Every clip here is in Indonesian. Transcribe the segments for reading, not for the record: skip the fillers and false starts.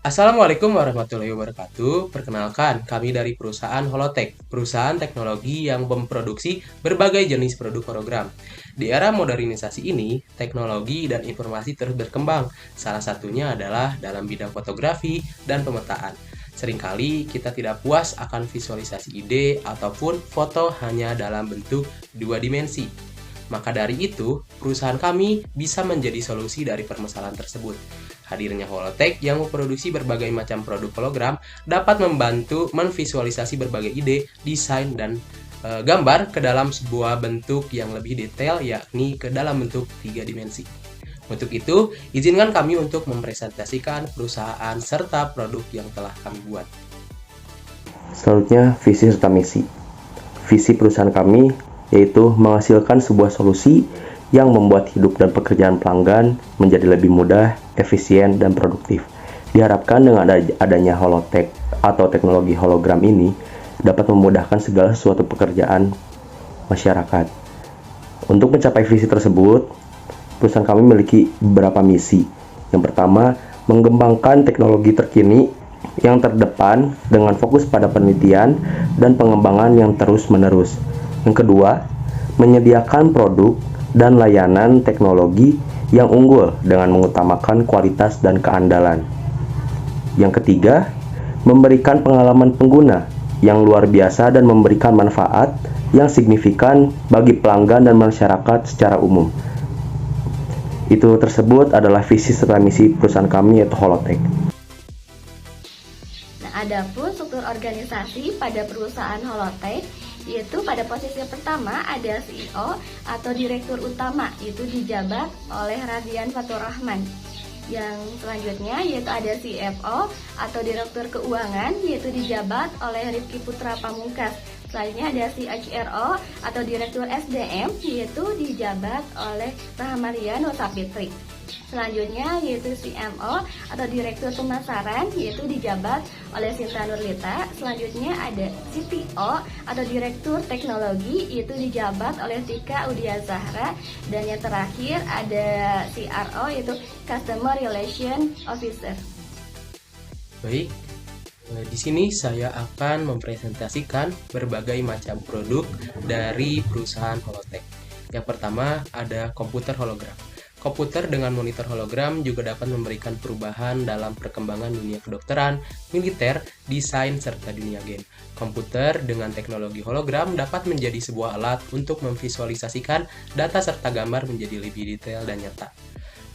Assalamualaikum warahmatullahi wabarakatuh. Perkenalkan, kami dari perusahaan Holotech, perusahaan teknologi yang memproduksi berbagai jenis produk hologram. Di era modernisasi ini, teknologi dan informasi terus berkembang. Salah satunya adalah dalam bidang fotografi dan pemetaan. Seringkali kita tidak puas akan visualisasi ide ataupun foto hanya dalam bentuk dua dimensi. Maka dari itu, perusahaan kami bisa menjadi solusi dari permasalahan tersebut. Hadirnya Holotech yang memproduksi berbagai macam produk hologram dapat membantu menvisualisasi berbagai ide, desain, dan gambar ke dalam sebuah bentuk yang lebih detail, yakni ke dalam bentuk tiga dimensi. Untuk itu, izinkan kami untuk mempresentasikan perusahaan serta produk yang telah kami buat. Selanjutnya, visi serta misi. Visi perusahaan kami yaitu menghasilkan sebuah solusi yang membuat hidup dan pekerjaan pelanggan menjadi lebih mudah, efisien, dan produktif. Diharapkan dengan adanya Holotech atau teknologi hologram ini dapat memudahkan segala sesuatu pekerjaan masyarakat. Untuk mencapai visi tersebut, perusahaan kami memiliki beberapa misi. Yang pertama, mengembangkan teknologi terkini yang terdepan dengan fokus pada penelitian dan pengembangan yang terus-menerus. Yang kedua, menyediakan produk dan layanan teknologi yang unggul dengan mengutamakan kualitas dan keandalan. Yang ketiga, memberikan pengalaman pengguna yang luar biasa dan memberikan manfaat yang signifikan bagi pelanggan dan masyarakat secara umum. Itu tersebut adalah visi serta misi perusahaan kami yaitu Holotech. Nah, adapun struktur organisasi pada perusahaan Holotech yaitu pada posisi pertama ada CEO atau Direktur Utama, itu dijabat oleh Radian Fatur Rahman. Yang selanjutnya yaitu ada CFO atau Direktur Keuangan, yaitu dijabat oleh Rifki Putra Pamungkas. Selanjutnya ada CHRO atau Direktur SDM, yaitu dijabat oleh Rahmarian Nusapitri. Selanjutnya yaitu CMO atau Direktur Pemasaran, yaitu dijabat oleh Sinta Nurlita. Selanjutnya ada CTO atau Direktur Teknologi, yaitu dijabat oleh Tika Udia Zahra. Dan yang terakhir ada CRO yaitu Customer Relation Officer. Baik, di sini saya akan mempresentasikan berbagai macam produk dari perusahaan Holotech. Yang pertama ada komputer hologram. Komputer dengan monitor hologram juga dapat memberikan perubahan dalam perkembangan dunia kedokteran, militer, desain, serta dunia game. Komputer dengan teknologi hologram dapat menjadi sebuah alat untuk memvisualisasikan data serta gambar menjadi lebih detail dan nyata.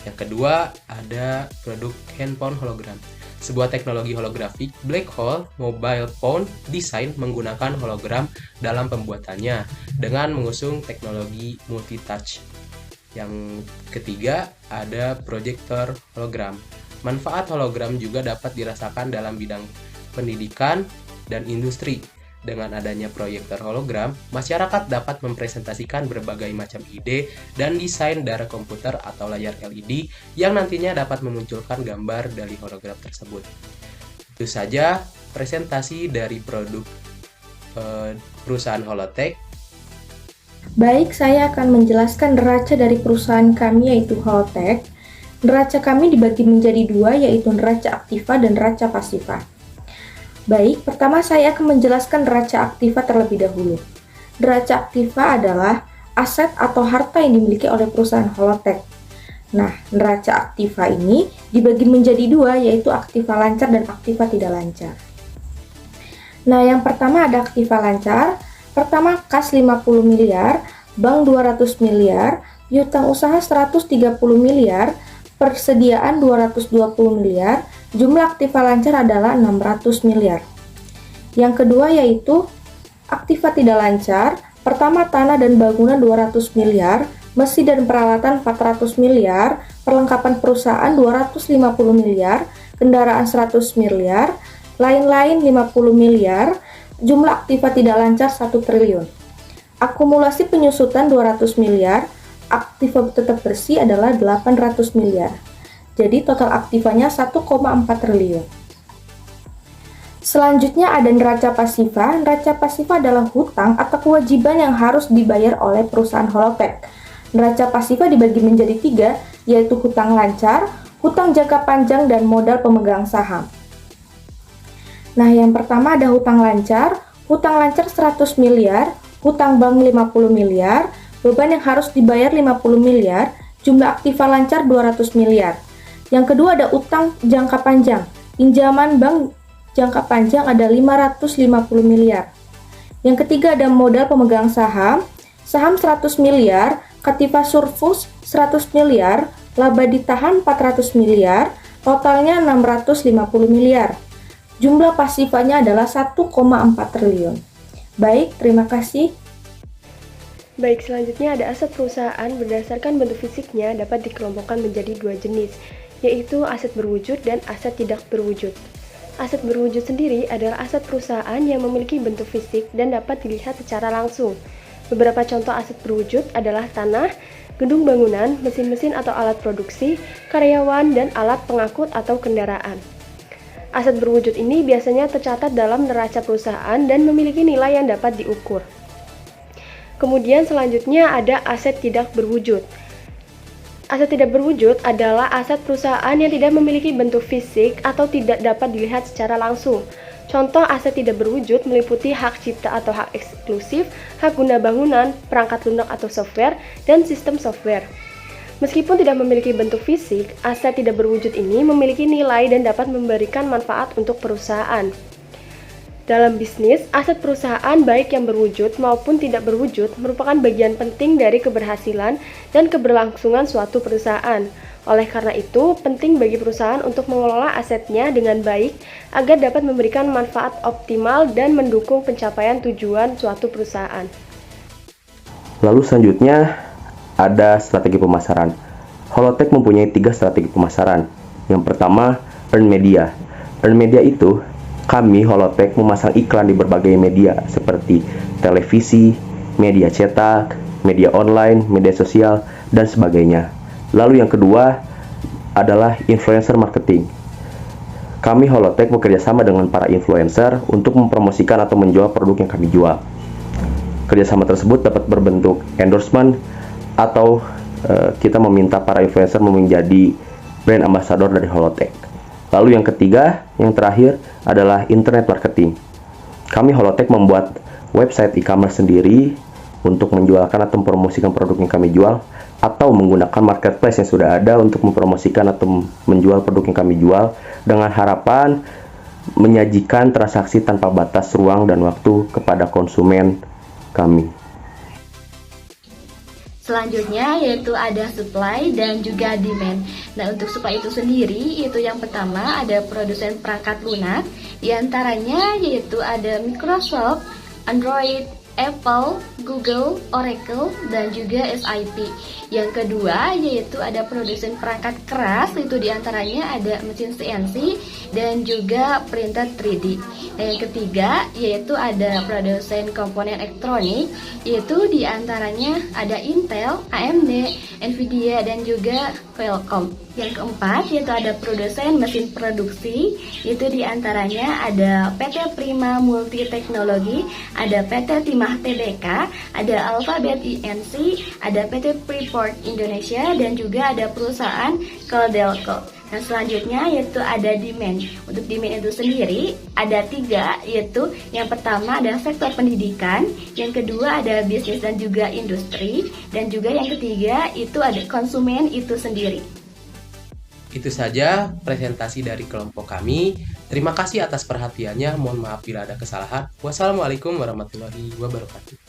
Yang kedua, ada produk handphone hologram. Sebuah teknologi holografik black hole mobile phone desain menggunakan hologram dalam pembuatannya dengan mengusung teknologi multi-touch. Yang ketiga, ada proyektor hologram. Manfaat hologram juga dapat dirasakan dalam bidang pendidikan dan industri. Dengan adanya proyektor hologram, masyarakat dapat mempresentasikan berbagai macam ide dan desain dari komputer atau layar LED yang nantinya dapat memunculkan gambar dari hologram tersebut. Itu saja presentasi dari produk perusahaan Holotech. Baik, saya akan menjelaskan neraca dari perusahaan kami yaitu Holotech. Neraca kami dibagi menjadi dua, yaitu neraca aktiva dan neraca pasiva. Baik, pertama saya akan menjelaskan neraca aktiva terlebih dahulu. Neraca aktiva adalah aset atau harta yang dimiliki oleh perusahaan Holotech. Nah, neraca aktiva ini dibagi menjadi dua, yaitu aktiva lancar dan aktiva tidak lancar. Nah, yang pertama ada aktiva lancar. Pertama, kas 50 miliar, bank 200 miliar, piutang usaha 130 miliar, persediaan 220 miliar, jumlah aktiva lancar adalah 600 miliar. Yang kedua yaitu aktiva tidak lancar. Pertama, tanah dan bangunan 200 miliar, mesin dan peralatan 400 miliar, perlengkapan perusahaan 250 miliar, kendaraan 100 miliar, lain-lain 50 miliar, jumlah aktiva tidak lancar 1 triliun. Akumulasi penyusutan 200 miliar, aktiva tetap bersih adalah 800 miliar. Jadi total aktivanya 1,4 triliun. Selanjutnya ada neraca pasiva. Neraca pasiva adalah hutang atau kewajiban yang harus dibayar oleh perusahaan Holotech. Neraca pasiva dibagi menjadi 3, yaitu hutang lancar, hutang jangka panjang, dan modal pemegang saham. Nah, yang pertama ada hutang lancar. Hutang lancar 100 miliar, hutang bank 50 miliar, beban yang harus dibayar 50 miliar, jumlah aktiva lancar 200 miliar. Yang kedua ada utang jangka panjang. Pinjaman bank jangka panjang ada 550 miliar. Yang ketiga ada modal pemegang saham. Saham 100 miliar, aktiva surplus 100 miliar, laba ditahan 400 miliar, totalnya 650 miliar. Jumlah pasifanya adalah 1,4 triliun. Baik, terima kasih. Baik, selanjutnya ada aset perusahaan berdasarkan bentuk fisiknya dapat dikelompokkan menjadi dua jenis, yaitu aset berwujud dan aset tidak berwujud. Aset berwujud sendiri adalah aset perusahaan yang memiliki bentuk fisik dan dapat dilihat secara langsung. Beberapa contoh aset berwujud adalah tanah, gedung bangunan, mesin-mesin atau alat produksi, karyawan, dan alat pengangkut atau kendaraan. Aset berwujud ini biasanya tercatat dalam neraca perusahaan dan memiliki nilai yang dapat diukur. Kemudian selanjutnya ada aset tidak berwujud. Aset tidak berwujud adalah aset perusahaan yang tidak memiliki bentuk fisik atau tidak dapat dilihat secara langsung. Contoh aset tidak berwujud meliputi hak cipta atau hak eksklusif, hak guna bangunan, perangkat lunak atau software, dan sistem software. Meskipun tidak memiliki bentuk fisik, aset tidak berwujud ini memiliki nilai dan dapat memberikan manfaat untuk perusahaan. Dalam bisnis, aset perusahaan baik yang berwujud maupun tidak berwujud merupakan bagian penting dari keberhasilan dan keberlangsungan suatu perusahaan. Oleh karena itu, penting bagi perusahaan untuk mengelola asetnya dengan baik agar dapat memberikan manfaat optimal dan mendukung pencapaian tujuan suatu perusahaan. Lalu selanjutnya ada strategi pemasaran. Holotek mempunyai 3 strategi pemasaran. Yang pertama, earn media. Earn media itu, kami Holotek memasang iklan di berbagai media seperti televisi, media cetak, media online, media sosial, dan sebagainya. Lalu yang kedua adalah influencer marketing. Kami Holotek bekerjasama dengan para influencer untuk mempromosikan atau menjual produk yang kami jual. Kerjasama tersebut dapat berbentuk endorsement atau kita meminta para influencer menjadi brand ambassador dari Holotek. Lalu yang ketiga, yang terakhir adalah internet marketing. Kami Holotek membuat website e-commerce sendiri untuk menjualkan atau mempromosikan produk yang kami jual, atau menggunakan marketplace yang sudah ada untuk mempromosikan atau menjual produk yang kami jual dengan harapan menyajikan transaksi tanpa batas ruang dan waktu kepada konsumen kami. Selanjutnya yaitu ada supply dan juga demand. Nah, untuk supply itu sendiri, itu yang pertama ada produsen perangkat lunak, diantaranya yaitu ada Microsoft, Android, Apple, Google, Oracle, dan juga SIP. Yang kedua yaitu ada produsen perangkat keras, itu diantaranya ada mesin CNC dan juga printer 3D. Dan yang ketiga yaitu ada produsen komponen elektronik, yaitu diantaranya ada Intel, AMD, Nvidia, dan juga Qualcomm. Yang keempat yaitu ada produsen mesin produksi, itu diantaranya ada PT Prima Multi Teknologi, ada PT Timah Tbk, ada Alphabet Inc, ada PT Freeport Indonesia, dan juga ada perusahaan Codelco. Nah, selanjutnya yaitu ada demand. Untuk demand itu sendiri ada 3, yaitu yang pertama ada sektor pendidikan, yang kedua ada bisnis dan juga industri, dan juga yang ketiga itu ada konsumen itu sendiri. Itu saja presentasi dari kelompok kami. Terima kasih atas perhatiannya. Mohon maaf bila ada kesalahan. Wassalamualaikum warahmatullahi wabarakatuh.